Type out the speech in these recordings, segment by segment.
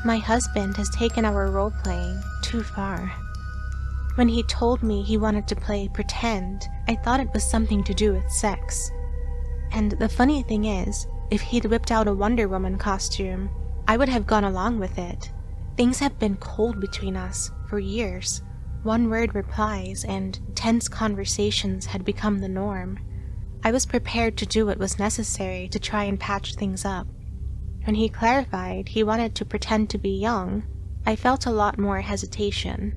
My husband has taken our role-playing too far. When he told me he wanted to play pretend, I thought it was something to do with sex. And the funny thing is, if he'd whipped out a Wonder Woman costume, I would have gone along with it. Things have been cold between us for years. One-word replies and tense conversations had become the norm. I was prepared to do what was necessary to try and patch things up. When he clarified he wanted to pretend to be young, I felt a lot more hesitation.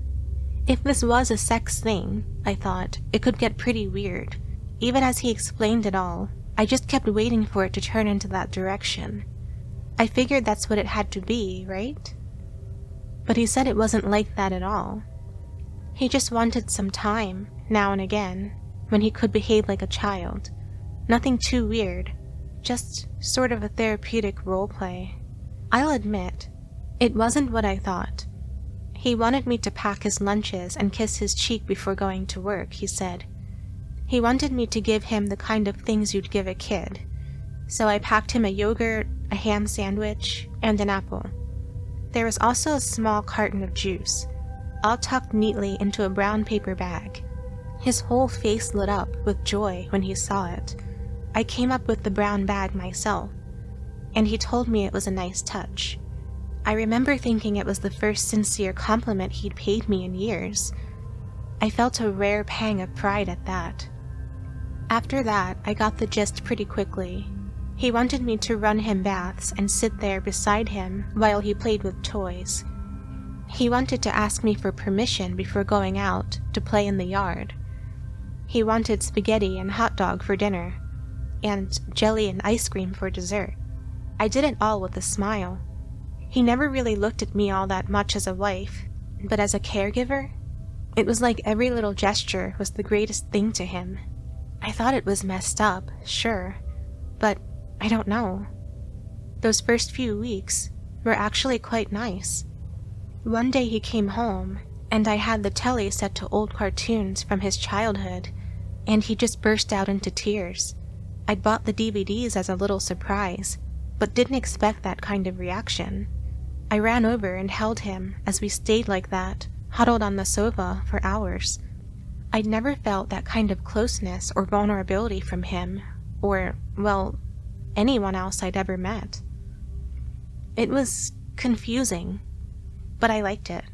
If this was a sex thing, I thought, it could get pretty weird. Even as he explained it all, I just kept waiting for it to turn into that direction. I figured that's what it had to be, right? But he said it wasn't like that at all. He just wanted some time, now and again, when he could behave like a child. Nothing too weird, just sort of a therapeutic roleplay. I'll admit, it wasn't what I thought. He wanted me to pack his lunches and kiss his cheek before going to work, he said. He wanted me to give him the kind of things you'd give a kid. So I packed him a yogurt, a ham sandwich, and an apple. There was also a small carton of juice, all tucked neatly into a brown paper bag. His whole face lit up with joy when he saw it. I came up with the brown bag myself, and he told me it was a nice touch. I remember thinking it was the first sincere compliment he'd paid me in years. I felt a rare pang of pride at that. After that, I got the gist pretty quickly. He wanted me to run him baths and sit there beside him while he played with toys. He wanted to ask me for permission before going out to play in the yard. He wanted spaghetti and hot dog for dinner, and jelly and ice cream for dessert. I did it all with a smile. He never really looked at me all that much as a wife, but as a caregiver, it was like every little gesture was the greatest thing to him. I thought it was messed up, sure, but I don't know. Those first few weeks were actually quite nice. One day he came home, and I had the telly set to old cartoons from his childhood, and he just burst out into tears. I'd bought the DVDs as a little surprise, but didn't expect that kind of reaction. I ran over and held him as we stayed like that, huddled on the sofa for hours. I'd never felt that kind of closeness or vulnerability from him, or, well, anyone else I'd ever met. It was confusing, but I liked it.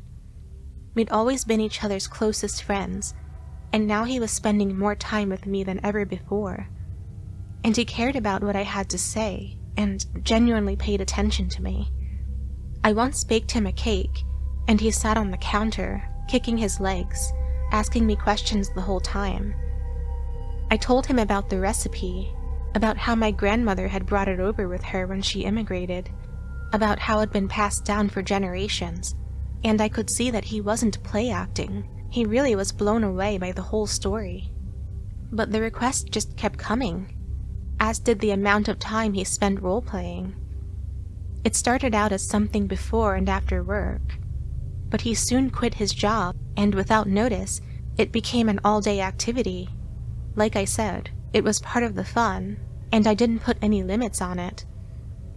We'd always been each other's closest friends, and now he was spending more time with me than ever before. And he cared about what I had to say, and genuinely paid attention to me. I once baked him a cake, and he sat on the counter, kicking his legs, asking me questions the whole time. I told him about the recipe, about how my grandmother had brought it over with her when she immigrated, about how it had been passed down for generations, and I could see that he wasn't play acting. He really was blown away by the whole story. But the requests just kept coming, as did the amount of time he spent role-playing. It started out as something before and after work, but he soon quit his job, and without notice, it became an all-day activity. Like I said, it was part of the fun, and I didn't put any limits on it.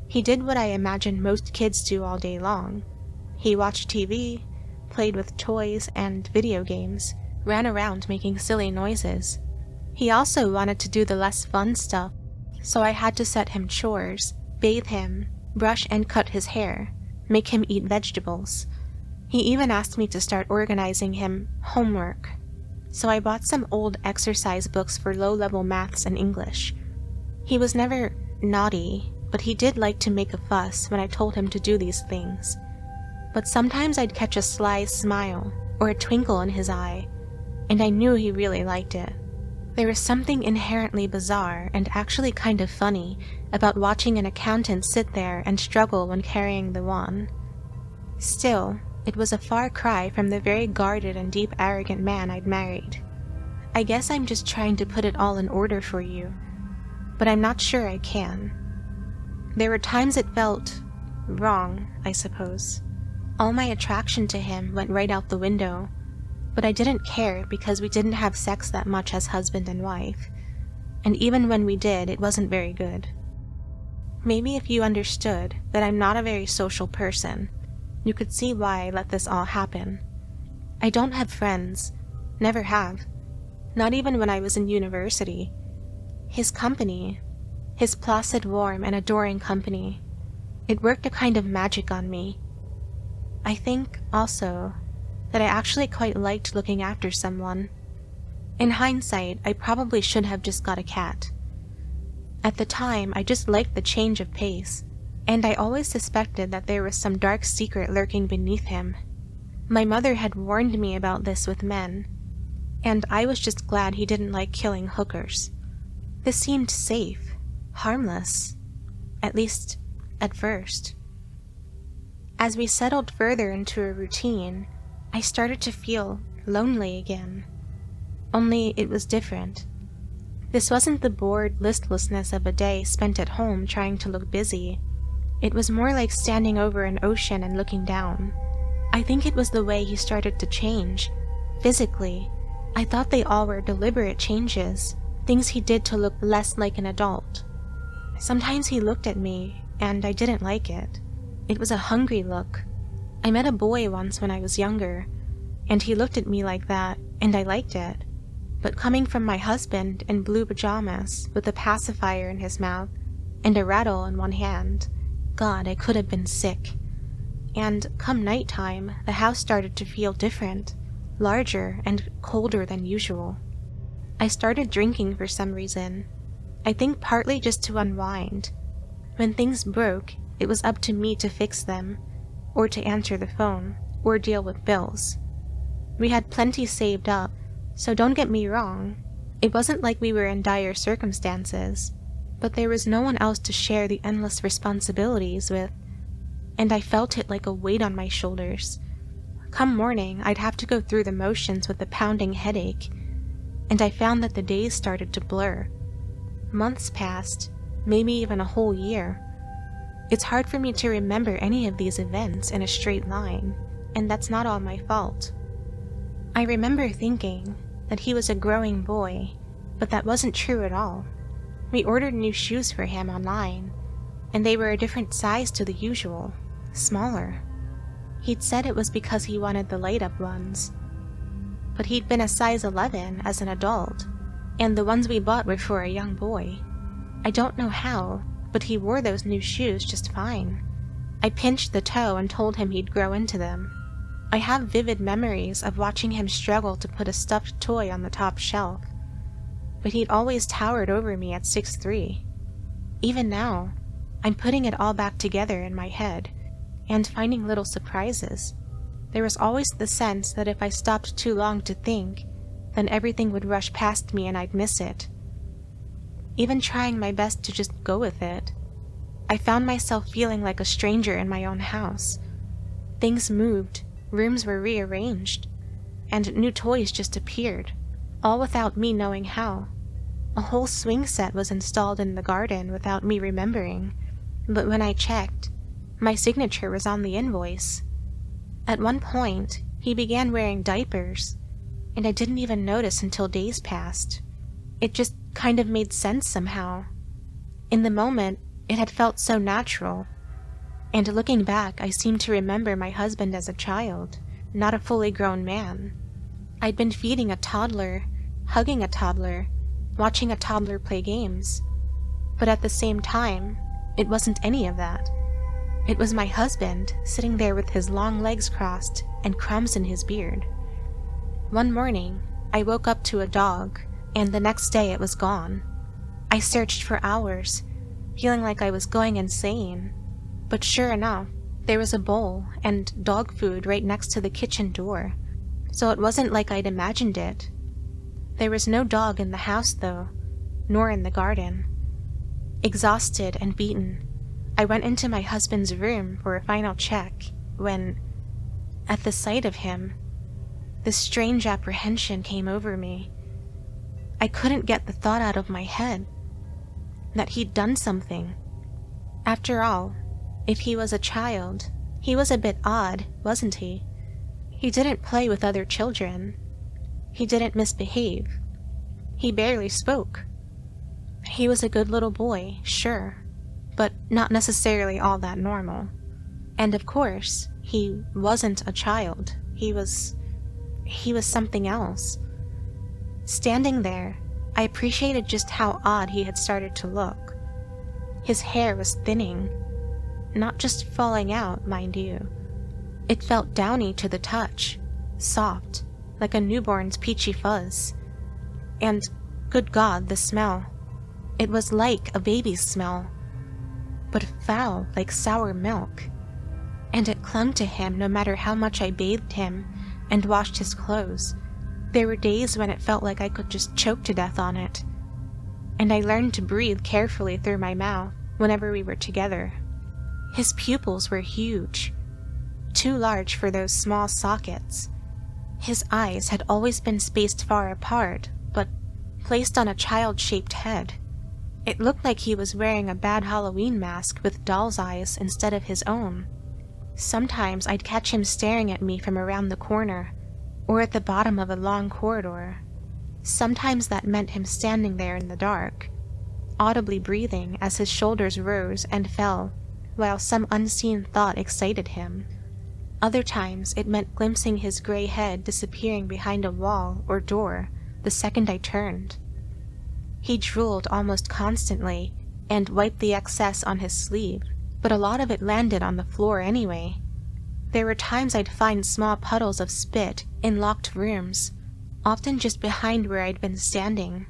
He did what I imagine most kids do all day long. He watched TV, played with toys and video games, ran around making silly noises. He also wanted to do the less fun stuff, so I had to set him chores, bathe him, brush and cut his hair, make him eat vegetables. He even asked me to start organizing him homework. So I bought some old exercise books for low-level maths and English. He was never naughty, but he did like to make a fuss when I told him to do these things. But sometimes I'd catch a sly smile or a twinkle in his eye, and I knew he really liked it. There was something inherently bizarre and actually kind of funny about watching an accountant sit there and struggle when carrying the wand. Still, it was a far cry from the very guarded and deep arrogant man I'd married. I guess I'm just trying to put it all in order for you, but I'm not sure I can. There were times it felt wrong, I suppose. All my attraction to him went right out the window, but I didn't care because we didn't have sex that much as husband and wife, and even when we did, it wasn't very good. Maybe if you understood that I'm not a very social person, You could see why I let this all happen. I don't have friends. Never have. Not even when I was in university. His company, his placid, warm, and adoring company, it worked a kind of magic on me. I think, also, that I actually quite liked looking after someone. In hindsight, I probably should have just got a cat. At the time, I just liked the change of pace, and I always suspected that there was some dark secret lurking beneath him. My mother had warned me about this with men, and I was just glad he didn't like killing hookers. This seemed safe, harmless, at least at first. As we settled further into a routine, I started to feel lonely again. Only it was different. This wasn't the bored listlessness of a day spent at home trying to look busy. It was more like standing over an ocean and looking down. I think it was the way he started to change, physically. I thought they all were deliberate changes, things he did to look less like an adult. Sometimes he looked at me, and I didn't like it. It was a hungry look. I met a boy once when I was younger, and he looked at me like that, and I liked it. But coming from my husband in blue pajamas, with a pacifier in his mouth, and a rattle in one hand, God, I could have been sick. And come nighttime, the house started to feel different, larger and colder than usual. I started drinking for some reason. I think partly just to unwind. When things broke, it was up to me to fix them, or to answer the phone, or deal with bills. We had plenty saved up, so don't get me wrong. It wasn't like we were in dire circumstances, but there was no one else to share the endless responsibilities with, and I felt it like a weight on my shoulders. Come morning, I'd have to go through the motions with a pounding headache, and I found that the days started to blur. Months passed, maybe even a whole year. It's hard for me to remember any of these events in a straight line, and that's not all my fault. I remember thinking that he was a growing boy, but that wasn't true at all. We ordered new shoes for him online, and they were a different size to the usual, smaller. He'd said it was because he wanted the light-up ones. But he'd been a size 11 as an adult, and the ones we bought were for a young boy. I don't know how, but he wore those new shoes just fine. I pinched the toe and told him he'd grow into them. I have vivid memories of watching him struggle to put a stuffed toy on the top shelf, but he'd always towered over me at 6'3". Even now, I'm putting it all back together in my head, and finding little surprises. There was always the sense that if I stopped too long to think, then everything would rush past me and I'd miss it. Even trying my best to just go with it, I found myself feeling like a stranger in my own house. Things moved, rooms were rearranged, and new toys just appeared, all without me knowing how. A whole swing set was installed in the garden without me remembering, but when I checked, my signature was on the invoice. At one point, he began wearing diapers, and I didn't even notice until days passed. It just kind of made sense somehow. In the moment, it had felt so natural, and looking back, I seemed to remember my husband as a child, not a fully grown man. I'd been feeding a toddler, hugging a toddler, watching a toddler play games, but at the same time, it wasn't any of that. It was my husband, sitting there with his long legs crossed and crumbs in his beard. One morning, I woke up to a dog, and the next day it was gone. I searched for hours, feeling like I was going insane, but sure enough, there was a bowl and dog food right next to the kitchen door, so it wasn't like I'd imagined it. There was no dog in the house, though, nor in the garden. Exhausted and beaten, I went into my husband's room for a final check when, at the sight of him, this strange apprehension came over me. I couldn't get the thought out of my head that he'd done something. After all, if he was a child, he was a bit odd, wasn't he? He didn't play with other children. He didn't misbehave. He barely spoke. He was a good little boy, sure, but not necessarily all that normal. And of course, He wasn't a child. He was something else. Standing there, I appreciated just how odd he had started to look. His hair was thinning, not just falling out, mind you. It felt downy to the touch, soft, like a newborn's peachy fuzz. And, good God, the smell. It was like a baby's smell, but foul like sour milk. And it clung to him no matter how much I bathed him and washed his clothes. There were days when it felt like I could just choke to death on it. And I learned to breathe carefully through my mouth whenever we were together. His pupils were huge, too large for those small sockets. His eyes had always been spaced far apart, but placed on a child-shaped head. It looked like he was wearing a bad Halloween mask with doll's eyes instead of his own. Sometimes I'd catch him staring at me from around the corner, or at the bottom of a long corridor. Sometimes that meant him standing there in the dark, audibly breathing as his shoulders rose and fell, while some unseen thought excited him. Other times it meant glimpsing his gray head disappearing behind a wall or door the second I turned. He drooled almost constantly and wiped the excess on his sleeve, but a lot of it landed on the floor anyway. There were times I'd find small puddles of spit in locked rooms, often just behind where I'd been standing.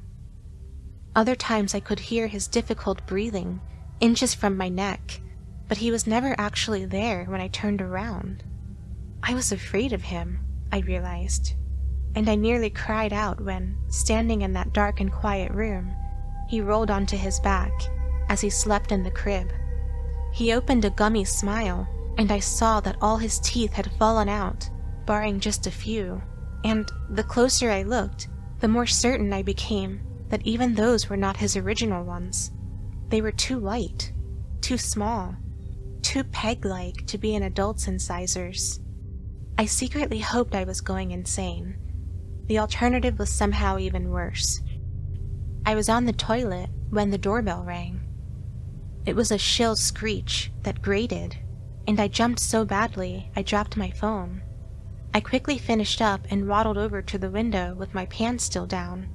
Other times I could hear his difficult breathing, inches from my neck, but he was never actually there when I turned around. I was afraid of him, I realized, and I nearly cried out when, standing in that dark and quiet room, he rolled onto his back as he slept in the crib. He opened a gummy smile, and I saw that all his teeth had fallen out, barring just a few, and the closer I looked, the more certain I became that even those were not his original ones. They were too white, too small, too peg-like to be an adult's incisors. I secretly hoped I was going insane. The alternative was somehow even worse. I was on the toilet when the doorbell rang. It was a shrill screech that grated, and I jumped so badly I dropped my phone. I quickly finished up and waddled over to the window with my pants still down.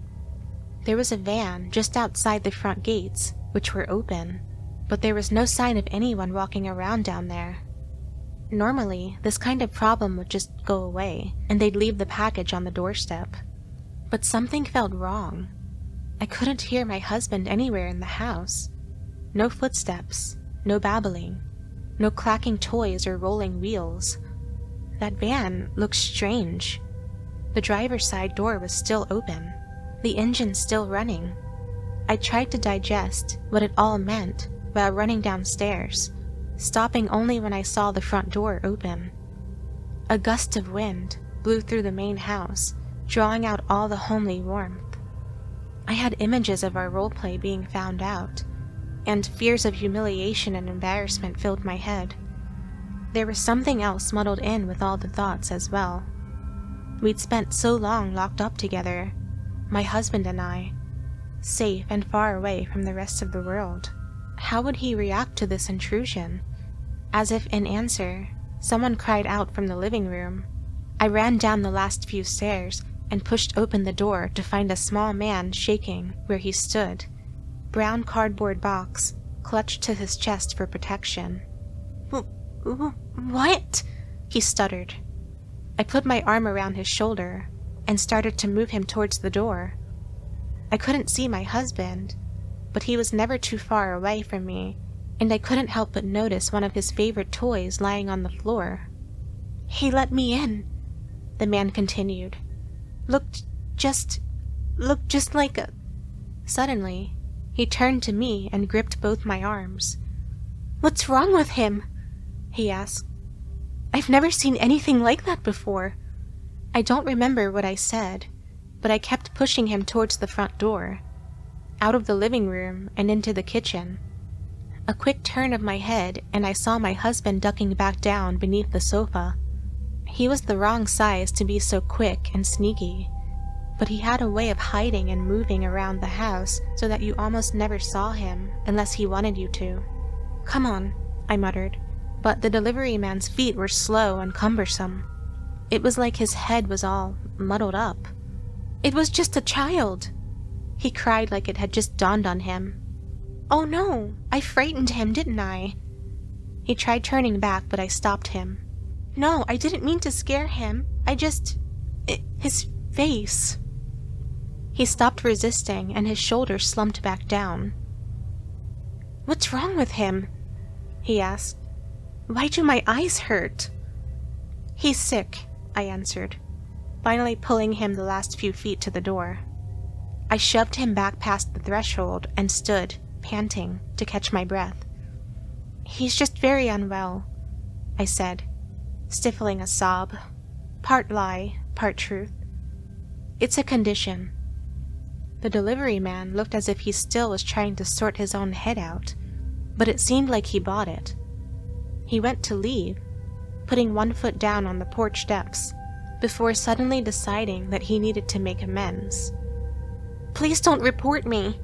There was a van just outside the front gates, which were open, but there was no sign of anyone walking around down there. Normally, this kind of problem would just go away, and they'd leave the package on the doorstep. But something felt wrong. I couldn't hear my husband anywhere in the house. No footsteps, no babbling, no clacking toys or rolling wheels. That van looked strange. The driver's side door was still open, the engine still running. I tried to digest what it all meant while running downstairs, stopping only when I saw the front door open. A gust of wind blew through the main house, drawing out all the homely warmth. I had images of our roleplay being found out, and fears of humiliation and embarrassment filled my head. There was something else muddled in with all the thoughts as well. We'd spent so long locked up together, my husband and I, safe and far away from the rest of the world. How would he react to this intrusion? As if in answer, someone cried out from the living room. I ran down the last few stairs and pushed open the door to find a small man shaking where he stood, brown cardboard box clutched to his chest for protection. "What?" he stuttered. I put my arm around his shoulder and started to move him towards the door. I couldn't see my husband, but he was never too far away from me, and I couldn't help but notice one of his favorite toys lying on the floor. "He let me in," the man continued. Looked just like a... Suddenly, he turned to me and gripped both my arms. "What's wrong with him?" he asked. "I've never seen anything like that before." I don't remember what I said, but I kept pushing him towards the front door, out of the living room and into the kitchen. A quick turn of my head and I saw my husband ducking back down beneath the sofa. He was the wrong size to be so quick and sneaky, but he had a way of hiding and moving around the house so that you almost never saw him unless he wanted you to. "Come on," I muttered. but the delivery man's feet were slow and cumbersome. It was like his head was all muddled up. "It was just a child," he cried like it had just dawned on him. "Oh no, I frightened him, didn't I?" He tried turning back, but I stopped him. "No, I didn't mean to scare him. His face." He stopped resisting and his shoulders slumped back down. "What's wrong with him?" he asked. "Why do my eyes hurt?" "He's sick," I answered, finally pulling him the last few feet to the door. I shoved him back past the threshold and stood, panting, to catch my breath. "He's just very unwell," I said, stifling a sob, part lie, part truth. "It's a condition." The delivery man looked as if he still was trying to sort his own head out, but it seemed like he bought it. He went to leave, putting one foot down on the porch steps, before suddenly deciding that he needed to make amends. "Please don't report me,"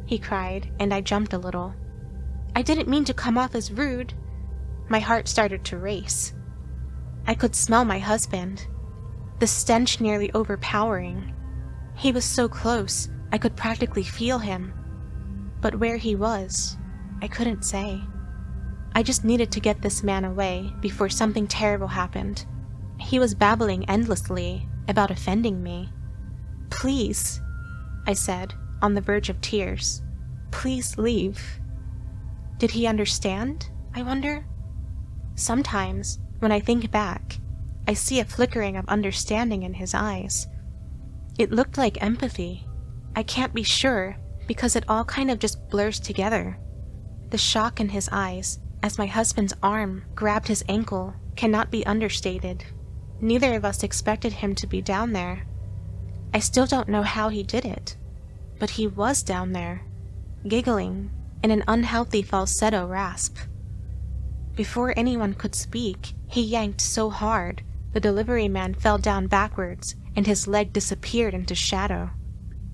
he cried, and I jumped a little. "I didn't mean to come off as rude." My heart started to race. I could smell my husband, the stench nearly overpowering. He was so close, I could practically feel him. But where he was, I couldn't say. I just needed to get this man away before something terrible happened. He was babbling endlessly about offending me. "Please," I said, on the verge of tears. "Please leave." Did he understand, I wonder? Sometimes, when I think back, I see a flickering of understanding in his eyes. It looked like empathy. I can't be sure, because it all kind of just blurs together. The shock in his eyes, as my husband's arm grabbed his ankle, cannot be understated. Neither of us expected him to be down there. I still don't know how he did it, but he was down there, giggling in an unhealthy falsetto rasp. Before anyone could speak, he yanked so hard, the delivery man fell down backwards and his leg disappeared into shadow.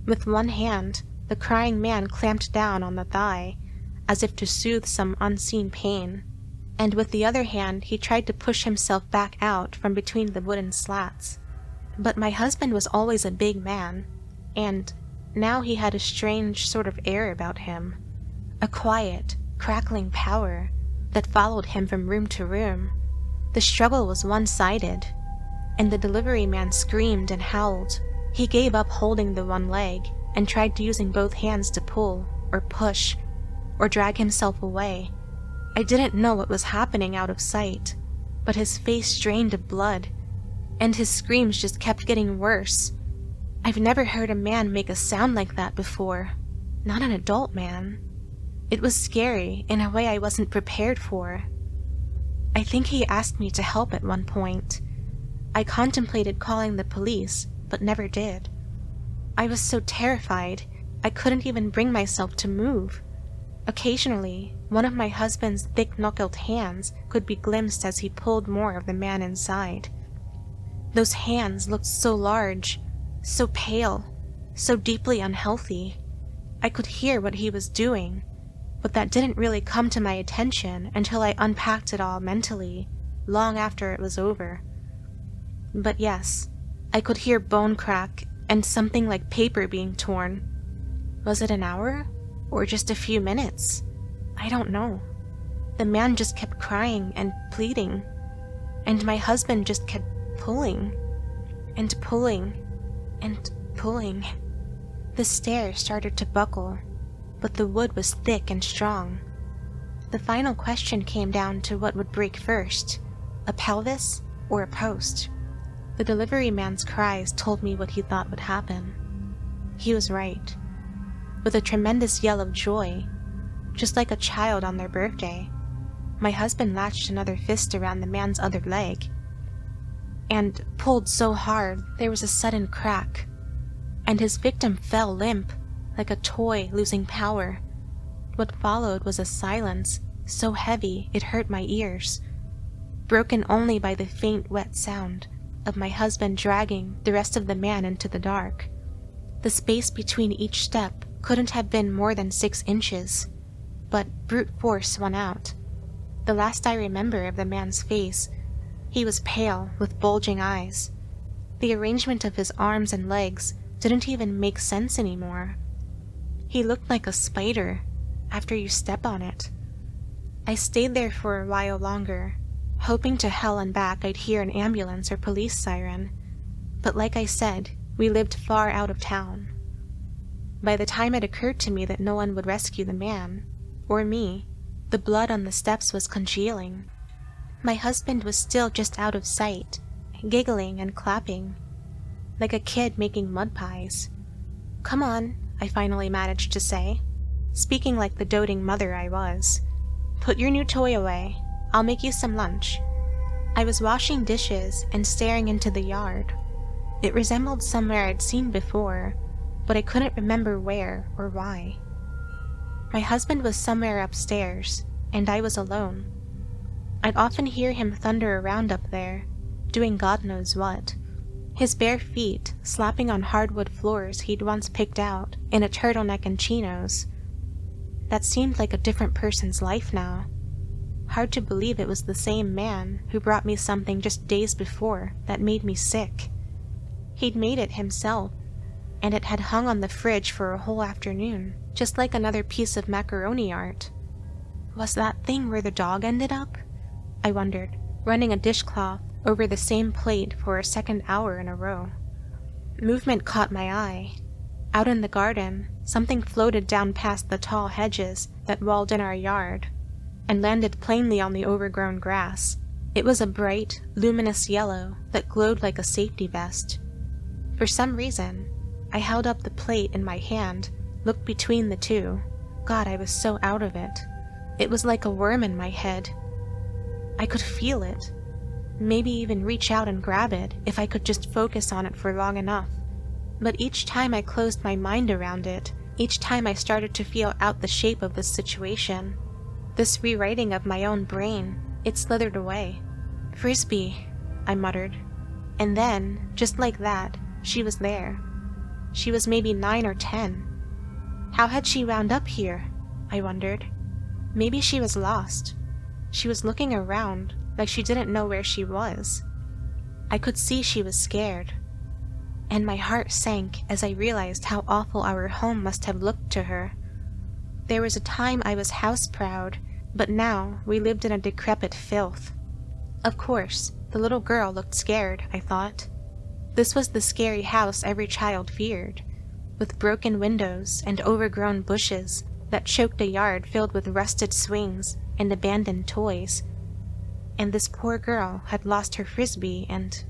With one hand, the crying man clamped down on the thigh, as if to soothe some unseen pain, and with the other hand he tried to push himself back out from between the wooden slats. But my husband was always a big man, and now he had a strange sort of air about him, a quiet, crackling power that followed him from room to room. The struggle was one-sided, and the delivery man screamed and howled. He gave up holding the one leg and tried using both hands to pull, or push, or drag himself away. I didn't know what was happening out of sight, but his face drained of blood, and his screams just kept getting worse. I've never heard a man make a sound like that before, not an adult man. It was scary in a way I wasn't prepared for. I think he asked me to help at one point. I contemplated calling the police, but never did. I was so terrified, I couldn't even bring myself to move. Occasionally, one of my husband's thick-knuckled hands could be glimpsed as he pulled more of the man inside. Those hands looked so large, so pale, so deeply unhealthy. I could hear what he was doing, but that didn't really come to my attention until I unpacked it all mentally, long after it was over. But yes, I could hear bone crack and something like paper being torn. Was it an hour? Or just a few minutes? I don't know. The man just kept crying and pleading, and my husband just kept pulling, and pulling, and pulling. The stair started to buckle, but the wood was thick and strong. The final question came down to what would break first, a pelvis or a post. The delivery man's cries told me what he thought would happen. He was right. With a tremendous yell of joy, just like a child on their birthday, my husband latched another fist around the man's other leg, and pulled so hard there was a sudden crack, and his victim fell limp, like a toy losing power. What followed was a silence so heavy it hurt my ears, broken only by the faint wet sound of my husband dragging the rest of the man into the dark. The space between each step couldn't have been more than 6 inches, but brute force won out. The last I remember of the man's face, he was pale with bulging eyes. The arrangement of his arms and legs didn't even make sense anymore. He looked like a spider after you step on it. I stayed there for a while longer, hoping to hell and back I'd hear an ambulance or police siren. But like I said, we lived far out of town. By the time it occurred to me that no one would rescue the man, or me, the blood on the steps was congealing. My husband was still just out of sight, giggling and clapping, like a kid making mud pies. "Come on," I finally managed to say, speaking like the doting mother I was. "Put your new toy away. I'll make you some lunch." I was washing dishes and staring into the yard. It resembled somewhere I'd seen before, but I couldn't remember where or why. My husband was somewhere upstairs, and I was alone. I'd often hear him thunder around up there, doing God knows what. His bare feet slapping on hardwood floors he'd once picked out in a turtleneck and chinos. That seemed like a different person's life now. Hard to believe it was the same man who brought me something just days before that made me sick. He'd made it himself, and it had hung on the fridge for a whole afternoon, just like another piece of macaroni art. Was that thing where the dog ended up? I wondered, running a dishcloth over the same plate for a second hour in a row. Movement caught my eye. Out in the garden, something floated down past the tall hedges that walled in our yard, and landed plainly on the overgrown grass. It was a bright, luminous yellow that glowed like a safety vest. For some reason, I held up the plate in my hand, looked between the two. God, I was so out of it. It was like a worm in my head. I could feel it. Maybe even reach out and grab it if I could just focus on it for long enough. But each time I closed my mind around it, each time I started to feel out the shape of this situation, this rewriting of my own brain, it slithered away. "Frisbee," I muttered. And then, just like that, she was there. She was maybe 9 or 10. How had she wound up here? I wondered. Maybe she was lost. She was looking around like she didn't know where she was. I could see she was scared. And my heart sank as I realized how awful our home must have looked to her. There was a time I was house-proud, but now we lived in a decrepit filth. Of course, the little girl looked scared, I thought. This was the scary house every child feared, with broken windows and overgrown bushes that choked a yard filled with rusted swings and abandoned toys. And this poor girl had lost her frisbee and...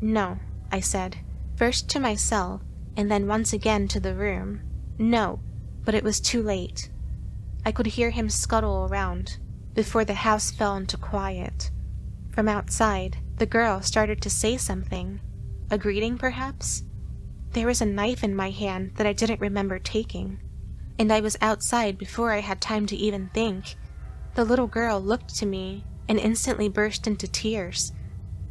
"No," I said, first to myself and then once again to the room. "No," but it was too late. I could hear him scuttle around before the house fell into quiet. From outside, the girl started to say something. A greeting, perhaps? There was a knife in my hand that I didn't remember taking, and I was outside before I had time to even think. The little girl looked to me and instantly burst into tears.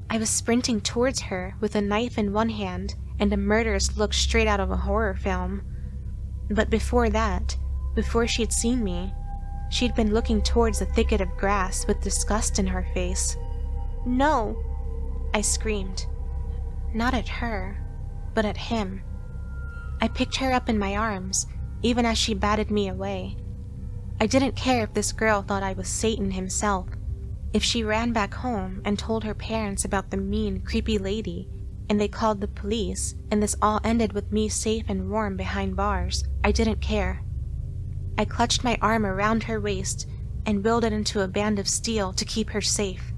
I was sprinting towards her with a knife in one hand and a murderous look straight out of a horror film. But before that, before she'd seen me, she'd been looking towards the thicket of grass with disgust in her face. "No!" I screamed. Not at her, but at him. I picked her up in my arms, even as she batted me away. I didn't care if this girl thought I was Satan himself, if she ran back home and told her parents about the mean, creepy lady, and they called the police, and this all ended with me safe and warm behind bars. I didn't care. I clutched my arm around her waist and willed it into a band of steel to keep her safe.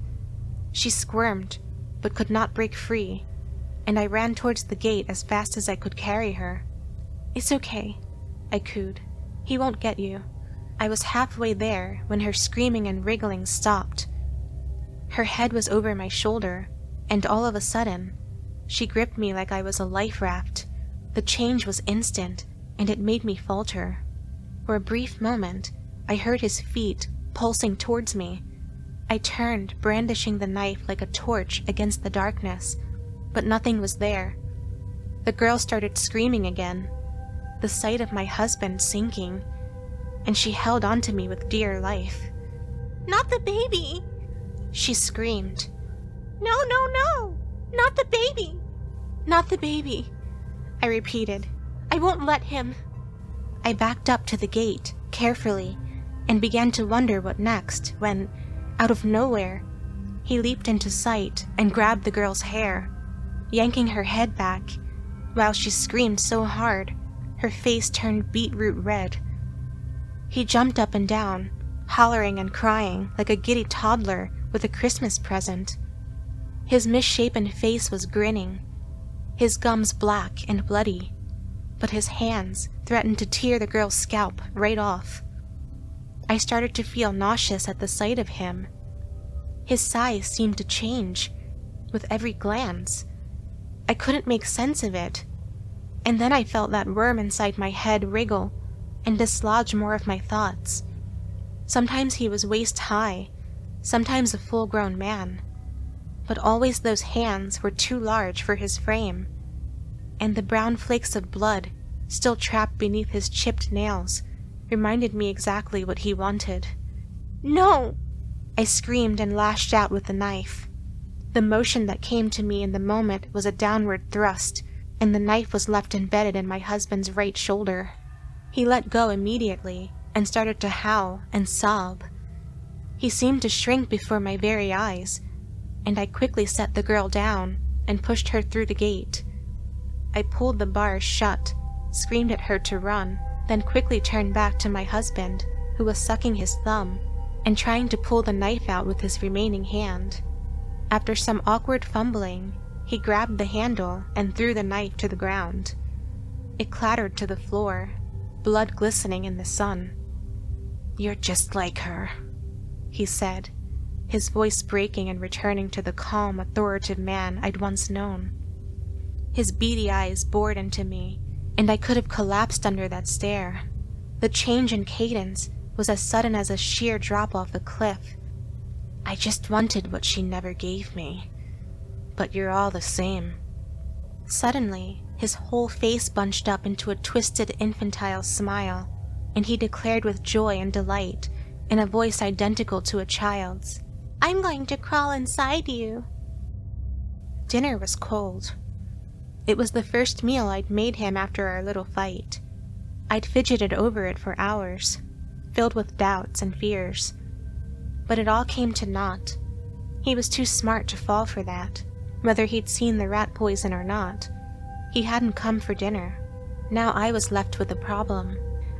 She squirmed, but could not break free, and I ran towards the gate as fast as I could carry her. "It's okay," I cooed. "He won't get you." I was halfway there when her screaming and wriggling stopped. Her head was over my shoulder, and all of a sudden, she gripped me like I was a life raft. The change was instant, and it made me falter. For a brief moment, I heard his feet pulsing towards me. I turned, brandishing the knife like a torch against the darkness, but nothing was there. The girl started screaming again, the sight of my husband sinking, and she held on to me with dear life. Not the baby! She screamed. No, no, no! Not the baby! Not the baby! I repeated. I won't let him. I backed up to the gate, carefully, and began to wonder what next when, out of nowhere, he leaped into sight and grabbed the girl's hair, yanking her head back, while she screamed so hard, her face turned beetroot red. He jumped up and down, hollering and crying like a giddy toddler with a Christmas present. His misshapen face was grinning, his gums black and bloody, but his hands threatened to tear the girl's scalp right off. I started to feel nauseous at the sight of him. His size seemed to change with every glance. I couldn't make sense of it, and then I felt that worm inside my head wriggle and dislodge more of my thoughts. Sometimes he was waist-high, sometimes a full-grown man, but always those hands were too large for his frame, and the brown flakes of blood still trapped beneath his chipped nails reminded me exactly what he wanted. No! I screamed and lashed out with the knife. The motion that came to me in the moment was a downward thrust, and the knife was left embedded in my husband's right shoulder. He let go immediately and started to howl and sob. He seemed to shrink before my very eyes, and I quickly set the girl down and pushed her through the gate. I pulled the bars shut, screamed at her to run, then quickly turned back to my husband, who was sucking his thumb and trying to pull the knife out with his remaining hand. After some awkward fumbling, he grabbed the handle and threw the knife to the ground. It clattered to the floor, blood glistening in the sun. "You're just like her," he said, his voice breaking and returning to the calm, authoritative man I'd once known. His beady eyes bored into me, and I could have collapsed under that stare. The change in cadence was as sudden as a sheer drop off a cliff. "I just wanted what she never gave me. But you're all the same." Suddenly, his whole face bunched up into a twisted infantile smile, and he declared with joy and delight, in a voice identical to a child's, "I'm going to crawl inside you." Dinner was cold. It was the first meal I'd made him after our little fight. I'd fidgeted over it for hours, filled with doubts and fears. But it all came to naught. He was too smart to fall for that, whether he'd seen the rat poison or not. He hadn't come for dinner. Now I was left with a problem.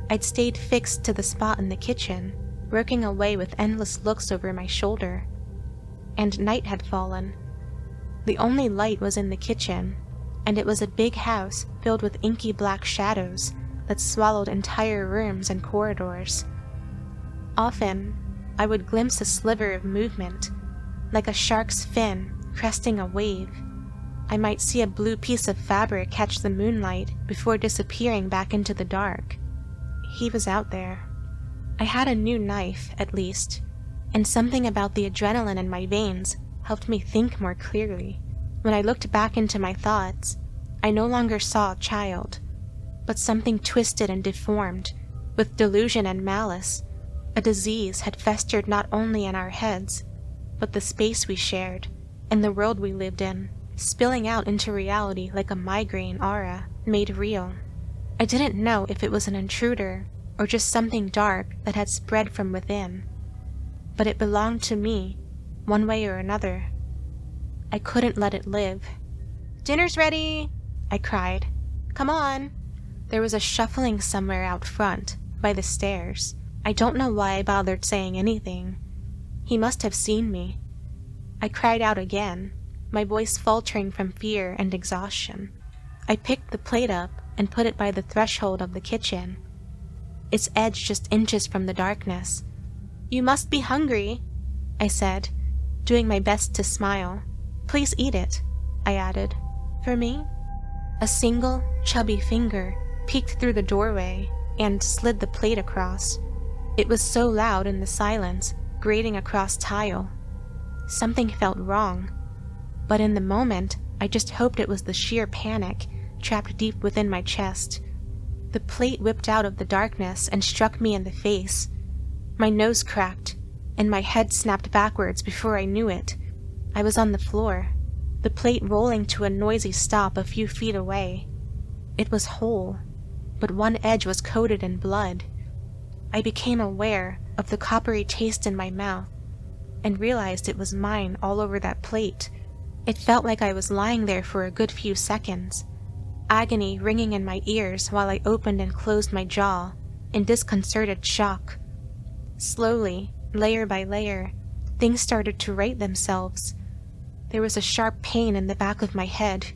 I'd stayed fixed to the spot in the kitchen, working away with endless looks over my shoulder. And night had fallen. The only light was in the kitchen, and it was a big house filled with inky black shadows that swallowed entire rooms and corridors. Often, I would glimpse a sliver of movement, like a shark's fin cresting a wave. I might see a blue piece of fabric catch the moonlight before disappearing back into the dark. He was out there. I had a new knife, at least, and something about the adrenaline in my veins helped me think more clearly. When I looked back into my thoughts, I no longer saw a child, but something twisted and deformed, with delusion and malice. A disease had festered not only in our heads, but the space we shared, and the world we lived in, spilling out into reality like a migraine aura made real. I didn't know if it was an intruder or just something dark that had spread from within, but it belonged to me, one way or another. I couldn't let it live. "Dinner's ready!" I cried. "Come on!" There was a shuffling somewhere out front, by the stairs. I don't know why I bothered saying anything. He must have seen me. I cried out again, my voice faltering from fear and exhaustion. I picked the plate up and put it by the threshold of the kitchen, its edge just inches from the darkness. "You must be hungry," I said, doing my best to smile. "Please eat it," I added. "For me?" A single, chubby finger peeked through the doorway and slid the plate across. It was so loud in the silence, grating across tile. Something felt wrong, but in the moment, I just hoped it was the sheer panic trapped deep within my chest. The plate whipped out of the darkness and struck me in the face. My nose cracked, and my head snapped backwards before I knew it. I was on the floor, the plate rolling to a noisy stop a few feet away. It was whole, but one edge was coated in blood. I became aware of the coppery taste in my mouth and realized it was mine all over that plate. It felt like I was lying there for a good few seconds, agony ringing in my ears while I opened and closed my jaw in disconcerted shock. Slowly, layer by layer, things started to right themselves. There was a sharp pain in the back of my head,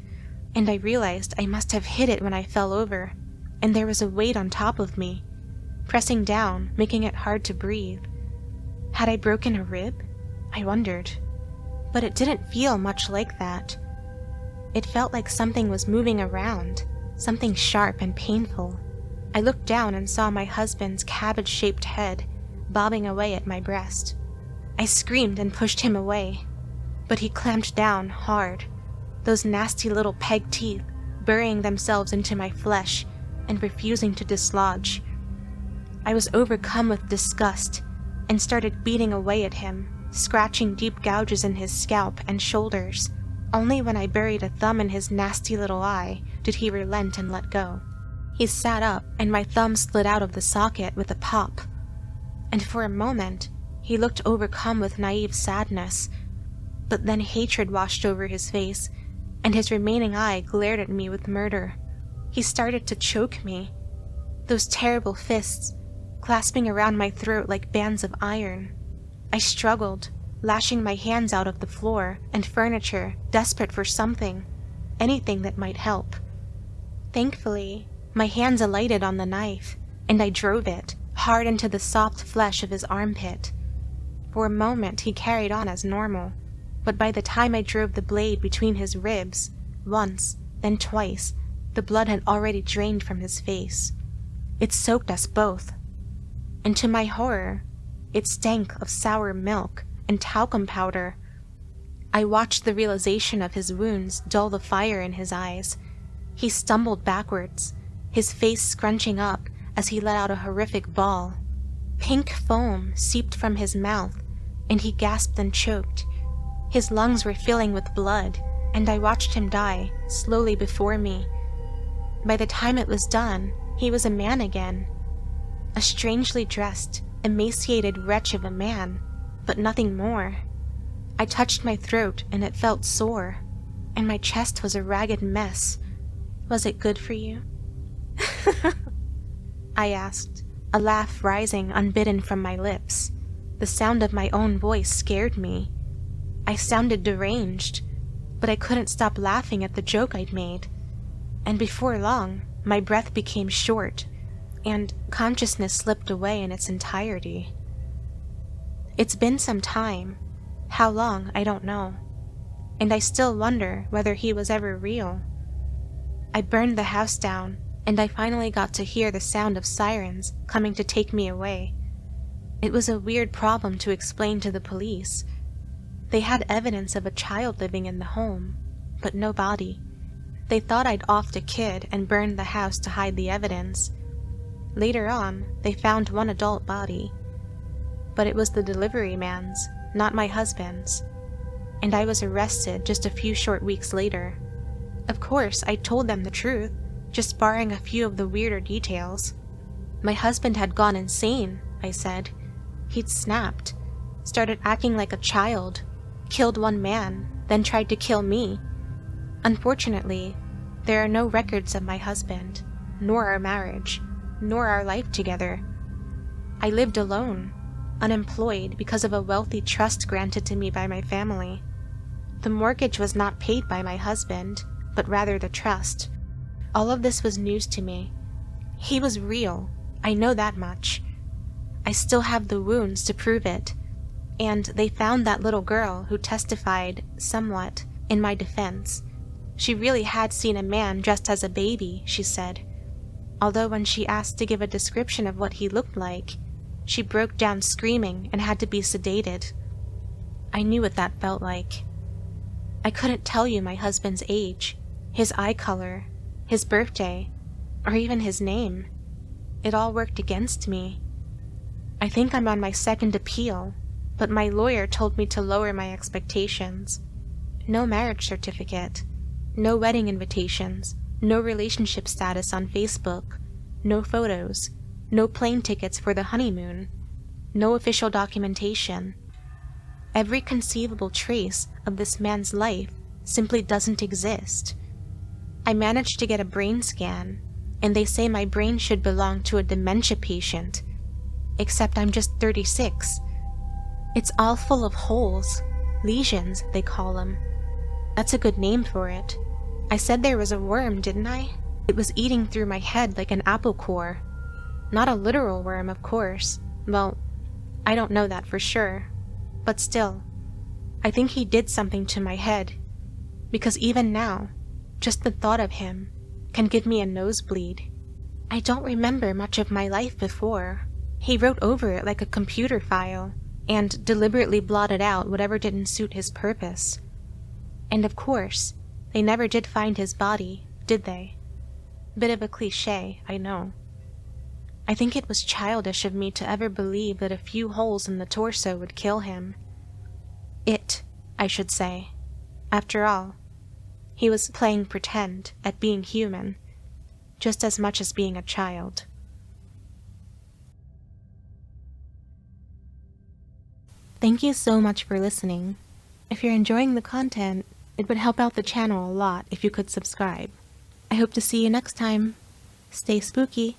and I realized I must have hit it when I fell over, and there was a weight on top of me, pressing down, making it hard to breathe. Had I broken a rib? I wondered. But it didn't feel much like that. It felt like something was moving around, something sharp and painful. I looked down and saw my husband's cabbage-shaped head bobbing away at my breast. I screamed and pushed him away, but he clamped down hard, those nasty little peg teeth burying themselves into my flesh and refusing to dislodge. I was overcome with disgust and started beating away at him, scratching deep gouges in his scalp and shoulders. Only when I buried a thumb in his nasty little eye did he relent and let go. He sat up, and my thumb slid out of the socket with a pop. And for a moment, he looked overcome with naive sadness, but then hatred washed over his face, and his remaining eye glared at me with murder. He started to choke me, those terrible fists clasping around my throat like bands of iron. I struggled, lashing my hands out of the floor and furniture, desperate for something, anything that might help. Thankfully, my hands alighted on the knife, and I drove it hard into the soft flesh of his armpit. For a moment he carried on as normal, but by the time I drove the blade between his ribs, once, then twice, the blood had already drained from his face. It soaked us both. And to my horror, it stank of sour milk and talcum powder. I watched the realization of his wounds dull the fire in his eyes. He stumbled backwards, his face scrunching up as he let out a horrific bawl. Pink foam seeped from his mouth, and he gasped and choked. His lungs were filling with blood, and I watched him die slowly before me. By the time it was done, he was a man again. A strangely dressed, emaciated wretch of a man, but nothing more. I touched my throat and it felt sore, and my chest was a ragged mess. Was it good for you? I asked, a laugh rising unbidden from my lips. The sound of my own voice scared me. I sounded deranged, but I couldn't stop laughing at the joke I'd made. And before long, my breath became short, and consciousness slipped away in its entirety. It's been some time. How long, I don't know. And I still wonder whether he was ever real. I burned the house down, and I finally got to hear the sound of sirens coming to take me away. It was a weird problem to explain to the police. They had evidence of a child living in the home, but no body. They thought I'd offed a kid and burned the house to hide the evidence. Later on, they found one adult body. But it was the delivery man's, not my husband's. And I was arrested just a few short weeks later. Of course, I told them the truth, just barring a few of the weirder details. My husband had gone insane, I said. He'd snapped, started acting like a child, killed one man, then tried to kill me. Unfortunately, there are no records of my husband, nor our marriage, nor our life together. I lived alone, unemployed because of a wealthy trust granted to me by my family. The mortgage was not paid by my husband, but rather the trust. All of this was news to me. He was real, I know that much. I still have the wounds to prove it, and they found that little girl who testified, somewhat, in my defense. She really had seen a man dressed as a baby, she said, although when she asked to give a description of what he looked like, she broke down screaming and had to be sedated. I knew what that felt like. I couldn't tell you my husband's age, his eye color, his birthday, or even his name. It all worked against me. I think I'm on my second appeal, but my lawyer told me to lower my expectations. No marriage certificate, no wedding invitations, no relationship status on Facebook, no photos, no plane tickets for the honeymoon, no official documentation. Every conceivable trace of this man's life simply doesn't exist. I managed to get a brain scan, and they say my brain should belong to a dementia patient, except I'm just 36. It's all full of holes, lesions, they call them. That's a good name for it. I said there was a worm, didn't I? It was eating through my head like an apple core. Not a literal worm, of course. Well, I don't know that for sure. But still, I think he did something to my head. Because even now, just the thought of him can give me a nosebleed. I don't remember much of my life before. He wrote over it like a computer file, and deliberately blotted out whatever didn't suit his purpose. And of course, they never did find his body, did they? Bit of a cliché, I know. I think it was childish of me to ever believe that a few holes in the torso would kill him. I should say. After all, he was playing pretend at being human, just as much as being a child. Thank you so much for listening. If you're enjoying the content, it would help out the channel a lot if you could subscribe. I hope to see you next time. Stay spooky.